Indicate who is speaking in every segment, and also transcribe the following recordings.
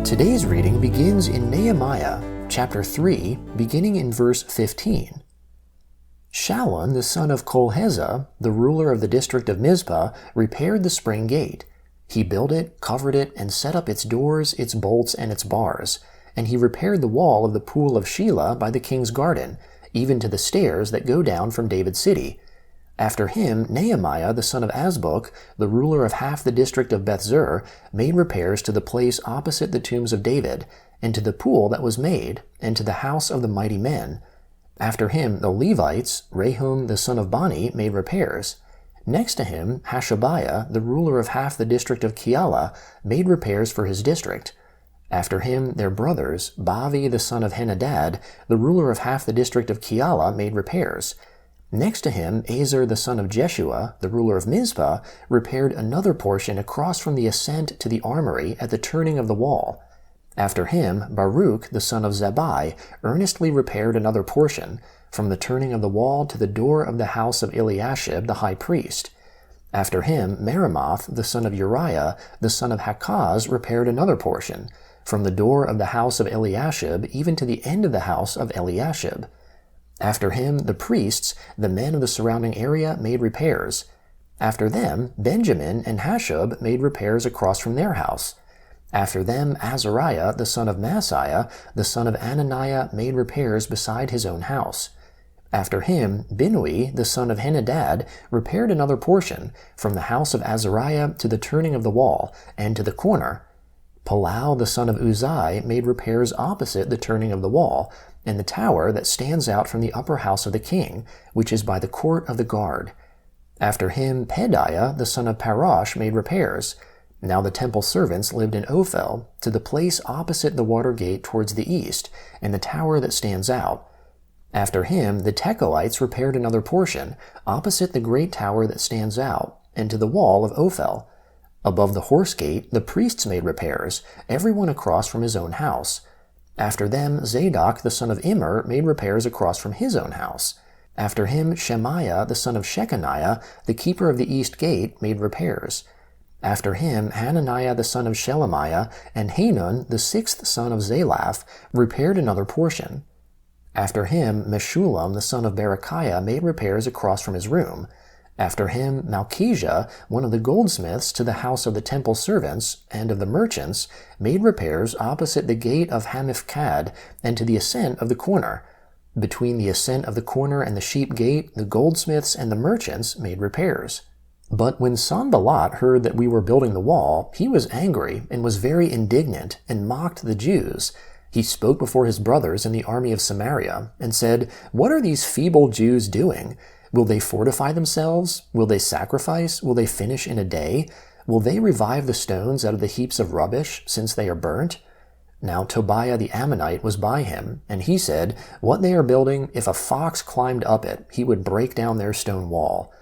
Speaker 1: Today's reading begins in Nehemiah, chapter 3, beginning in verse 15. Shallun, the son of Kolhezah, the ruler of the district of Mizpah, repaired the spring gate. He built it, covered it, and set up its doors, its bolts, and its bars. And he repaired the wall of the pool of Shelah by the king's garden, even to the stairs that go down from David's city. After him, Nehemiah, the son of Azbuk, the ruler of half the district of Bethzur, made repairs to the place opposite the tombs of David, and to the pool that was made, and to the house of the mighty men. After him, the Levites, Rehum, the son of Bani, made repairs. Next to him, Hashabiah, the ruler of half the district of Keilah, made repairs for his district. After him, their brothers, Bavi, the son of Henadad, the ruler of half the district of Keilah, made repairs. Next to him, Ezer the son of Jeshua, the ruler of Mizpah, repaired another portion across from the ascent to the armory at the turning of the wall. After him, Baruch the son of Zabbai earnestly repaired another portion, from the turning of the wall to the door of the house of Eliashib the high priest. After him, Meremoth the son of Uriah, the son of Hakaz, repaired another portion, from the door of the house of Eliashib even to the end of the house of Eliashib. After him, the priests, the men of the surrounding area, made repairs. After them, Benjamin and Hashub made repairs across from their house. After them, Azariah, the son of Maaseiah, the son of Ananiah, made repairs beside his own house. After him, Binnui, the son of Henadad, repaired another portion, from the house of Azariah to the turning of the wall, and to the corner. Palau, the son of Uzai, made repairs opposite the turning of the wall, and the tower that stands out from the upper house of the king, which is by the court of the guard. After him, Pedaiah, the son of Parosh, made repairs. Now the temple servants lived in Ophel, to the place opposite the water gate towards the east, and the tower that stands out. After him, the Tekoites repaired another portion, opposite the great tower that stands out, and to the wall of Ophel. Above the horse gate, the priests made repairs, everyone across from his own house. After them, Zadok the son of Immer made repairs across from his own house. After him, Shemaiah the son of Shechaniah, the keeper of the east gate, made repairs. After him, Hananiah the son of Shelemiah and Hanun the sixth son of Zalaph repaired another portion. After him, Meshullam the son of Berechiah made repairs across from his room. After him, Malchijah, one of the goldsmiths to the house of the temple servants and of the merchants, made repairs opposite the gate of Hamifkad and to the ascent of the corner. Between the ascent of the corner and the sheep gate, the goldsmiths and the merchants made repairs. But when Sanballat heard that we were building the wall, he was angry and was very indignant and mocked the Jews. He spoke before his brothers in the army of Samaria and said, "What are these feeble Jews doing? Will they fortify themselves? Will they sacrifice? Will they finish in a day? Will they revive the stones out of the heaps of rubbish, since they are burnt?" Now Tobiah the Ammonite was by him, and he said, "What they are building, if a fox climbed up it, he would break down their stone wall.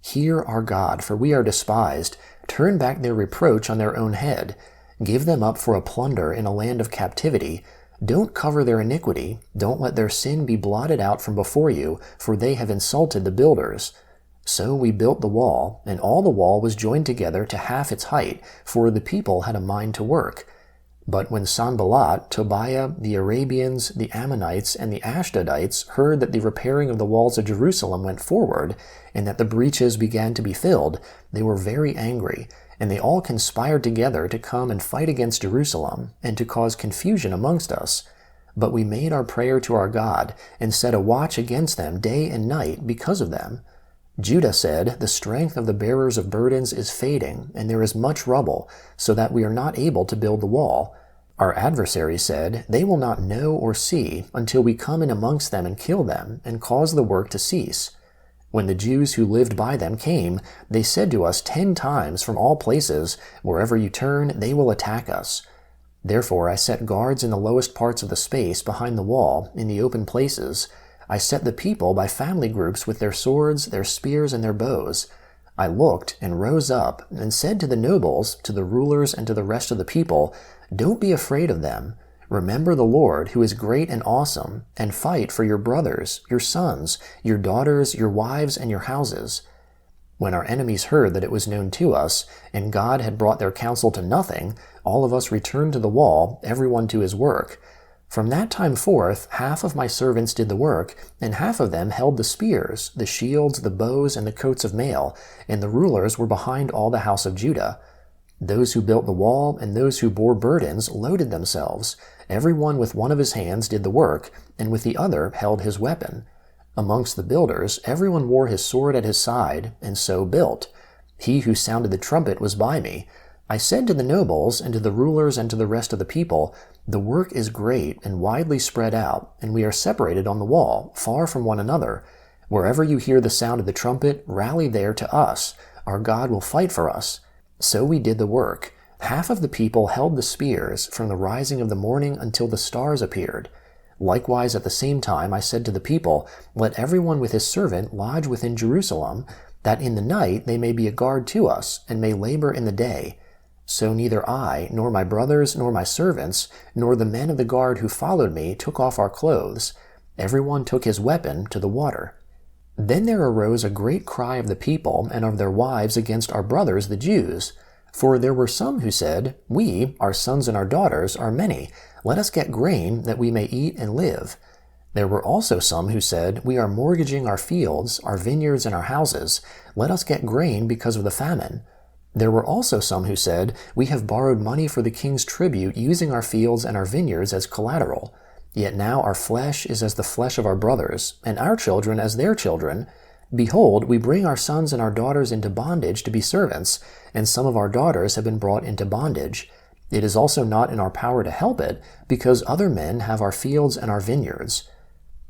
Speaker 1: Hear our God, for we are despised. Turn back their reproach on their own head. Give them up for a plunder in a land of captivity. Don't cover their iniquity. Don't let their sin be blotted out from before you, for they have insulted the builders." So we built the wall, and all the wall was joined together to half its height, for the people had a mind to work. But when Sanballat, Tobiah, the Arabians, the Ammonites, and the Ashdodites heard that the repairing of the walls of Jerusalem went forward, and that the breaches began to be filled, they were very angry, and they all conspired together to come and fight against Jerusalem, and to cause confusion amongst us. But we made our prayer to our God, and set a watch against them day and night because of them. Judah said, "The strength of the bearers of burdens is fading, and there is much rubble, so that we are not able to build the wall." Our adversaries said, "They will not know or see until we come in amongst them and kill them, and cause the work to cease." When the Jews who lived by them came, they said to us 10 times from all places, "Wherever you turn, they will attack us." Therefore I set guards in the lowest parts of the space behind the wall, in the open places. I set the people by family groups with their swords, their spears, and their bows. I looked and rose up and said to the nobles, to the rulers, and to the rest of the people, "Don't be afraid of them. Remember the Lord, who is great and awesome, and fight for your brothers, your sons, your daughters, your wives, and your houses." When our enemies heard that it was known to us, and God had brought their counsel to nothing, all of us returned to the wall, everyone to his work. From that time forth, half of my servants did the work, and half of them held the spears, the shields, the bows, and the coats of mail, and the rulers were behind all the house of Judah. Those who built the wall and those who bore burdens loaded themselves. Every one with one of his hands did the work, and with the other held his weapon. Amongst the builders, everyone wore his sword at his side, and so built. He who sounded the trumpet was by me. I said to the nobles, and to the rulers, and to the rest of the people, "The work is great and widely spread out, and we are separated on the wall, far from one another. Wherever you hear the sound of the trumpet, rally there to us. Our God will fight for us." So we did the work. Half of the people held the spears from the rising of the morning until the stars appeared. Likewise at the same time I said to the people, "Let everyone with his servant lodge within Jerusalem, that in the night they may be a guard to us, and may labor in the day." So neither I, nor my brothers, nor my servants, nor the men of the guard who followed me took off our clothes. Everyone took his weapon to the water. Then there arose a great cry of the people and of their wives against our brothers the Jews. For there were some who said, "We, our sons and our daughters, are many. Let us get grain, that we may eat and live." There were also some who said, "We are mortgaging our fields, our vineyards, and our houses. Let us get grain because of the famine." There were also some who said, "We have borrowed money for the king's tribute, using our fields and our vineyards as collateral. Yet now our flesh is as the flesh of our brothers, and our children as their children. Behold, we bring our sons and our daughters into bondage to be servants, and some of our daughters have been brought into bondage. It is also not in our power to help it, because other men have our fields and our vineyards."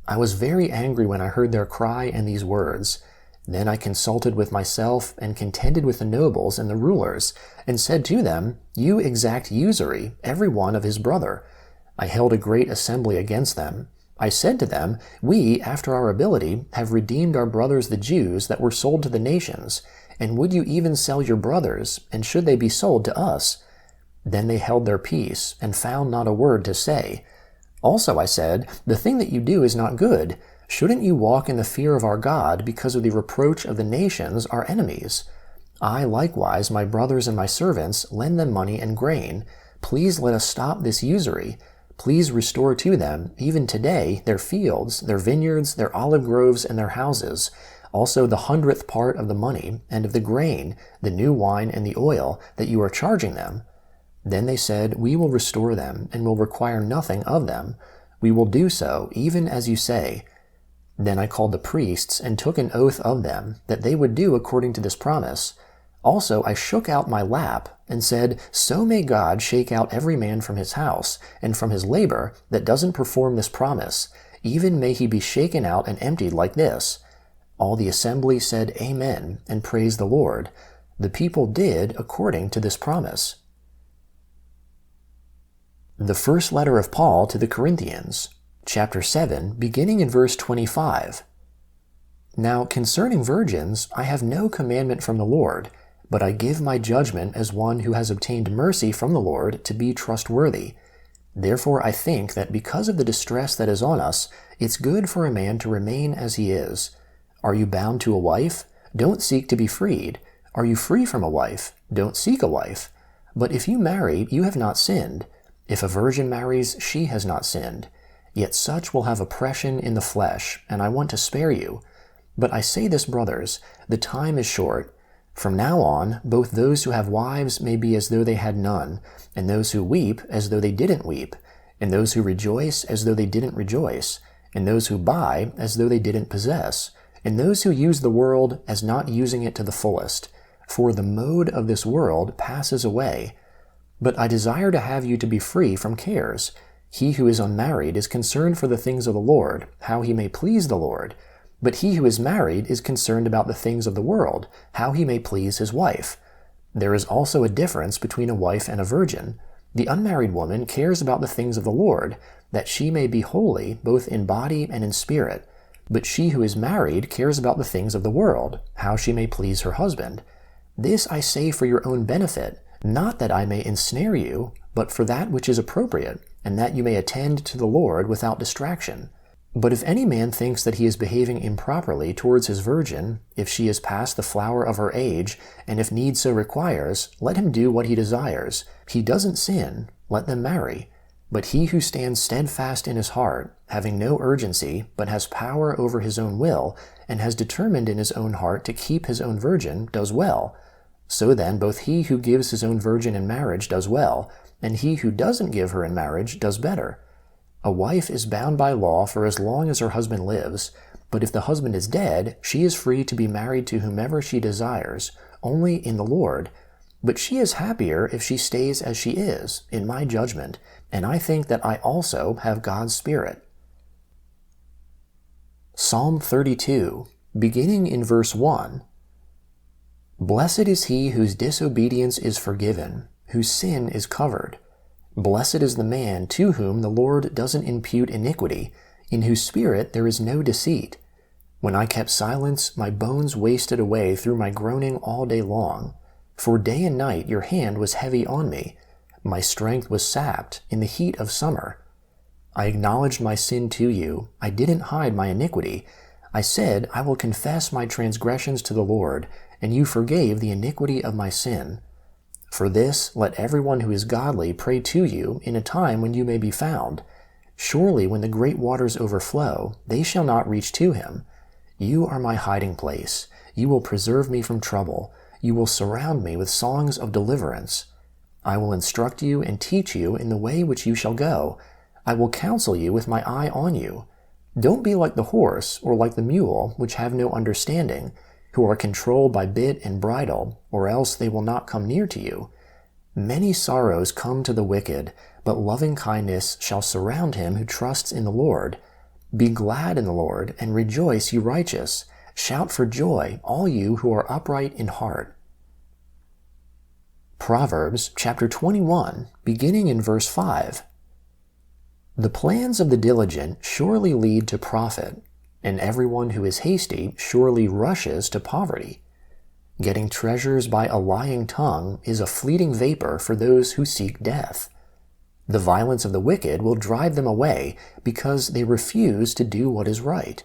Speaker 1: I was very angry when I heard their cry and these words. Then I consulted with myself, and contended with the nobles and the rulers, and said to them, "You exact usury, every one of his brother." I held a great assembly against them. I said to them, "We, after our ability, have redeemed our brothers the Jews that were sold to the nations, and would you even sell your brothers, and should they be sold to us?" Then they held their peace, and found not a word to say. Also I said, "The thing that you do is not good. Shouldn't you walk in the fear of our God because of the reproach of the nations, our enemies? I likewise, my brothers and my servants, lend them money and grain. Please let us stop this usury. Please restore to them, even today, their fields, their vineyards, their olive groves, and their houses, also the 100th part of the money, and of the grain, the new wine, and the oil, that you are charging them." Then they said, "We will restore them, and will require nothing of them. We will do so, even as you say." Then I called the priests, and took an oath of them, that they would do according to this promise. Also I shook out my lap, and said, "So may God shake out every man from his house, and from his labor, that doesn't perform this promise. Even may he be shaken out and emptied like this." All the assembly said, "Amen," and praised the Lord. The people did according to this promise. The first letter of Paul to the Corinthians, chapter 7, beginning in verse 25. "Now concerning virgins, I have no commandment from the Lord, but I give my judgment as one who has obtained mercy from the Lord to be trustworthy. Therefore I think that because of the distress that is on us, it's good for a man to remain as he is. Are you bound to a wife? Don't seek to be freed. Are you free from a wife? Don't seek a wife. But if you marry, you have not sinned. If a virgin marries, she has not sinned. Yet such will have oppression in the flesh, and I want to spare you. But I say this, brothers, the time is short. From now on, both those who have wives may be as though they had none, and those who weep as though they didn't weep, and those who rejoice as though they didn't rejoice, and those who buy as though they didn't possess, and those who use the world as not using it to the fullest. For the mode of this world passes away. But I desire to have you to be free from cares. He who is unmarried is concerned for the things of the Lord, how he may please the Lord. But he who is married is concerned about the things of the world, how he may please his wife. There is also a difference between a wife and a virgin. The unmarried woman cares about the things of the Lord, that she may be holy both in body and in spirit. But she who is married cares about the things of the world, how she may please her husband. This I say for your own benefit, not that I may ensnare you, but for that which is appropriate, and that you may attend to the Lord without distraction. But if any man thinks that he is behaving improperly towards his virgin, if she is past the flower of her age, and if need so requires, let him do what he desires. He doesn't sin, let them marry. But he who stands steadfast in his heart, having no urgency, but has power over his own will, and has determined in his own heart to keep his own virgin, does well. So then both he who gives his own virgin in marriage does well, and he who doesn't give her in marriage does better. A wife is bound by law for as long as her husband lives, but if the husband is dead, she is free to be married to whomever she desires, only in the Lord. But she is happier if she stays as she is, in my judgment, and I think that I also have God's Spirit. Psalm 32, beginning in verse 1. Blessed is he whose disobedience is forgiven, whose sin is covered. Blessed is the man to whom the Lord doesn't impute iniquity, in whose spirit there is no deceit. When I kept silence, my bones wasted away through my groaning all day long. For day and night your hand was heavy on me. My strength was sapped in the heat of summer. I acknowledged my sin to you. I didn't hide my iniquity. I said, I will confess my transgressions to the Lord, and you forgave the iniquity of my sin. For this, let everyone who is godly pray to you in a time when you may be found. Surely when the great waters overflow, they shall not reach to him. You are my hiding place. You will preserve me from trouble. You will surround me with songs of deliverance. I will instruct you and teach you in the way which you shall go. I will counsel you with my eye on you. Don't be like the horse or like the mule, which have no understanding, who are controlled by bit and bridle, or else they will not come near to you. Many sorrows come to the wicked, but loving kindness shall surround him who trusts in the Lord. Be glad in the Lord, and rejoice, you righteous. Shout for joy, all you who are upright in heart. Proverbs chapter 21, beginning in verse 5. The plans of the diligent surely lead to profit, and everyone who is hasty surely rushes to poverty. Getting treasures by a lying tongue is a fleeting vapor for those who seek death. The violence of the wicked will drive them away because they refuse to do what is right.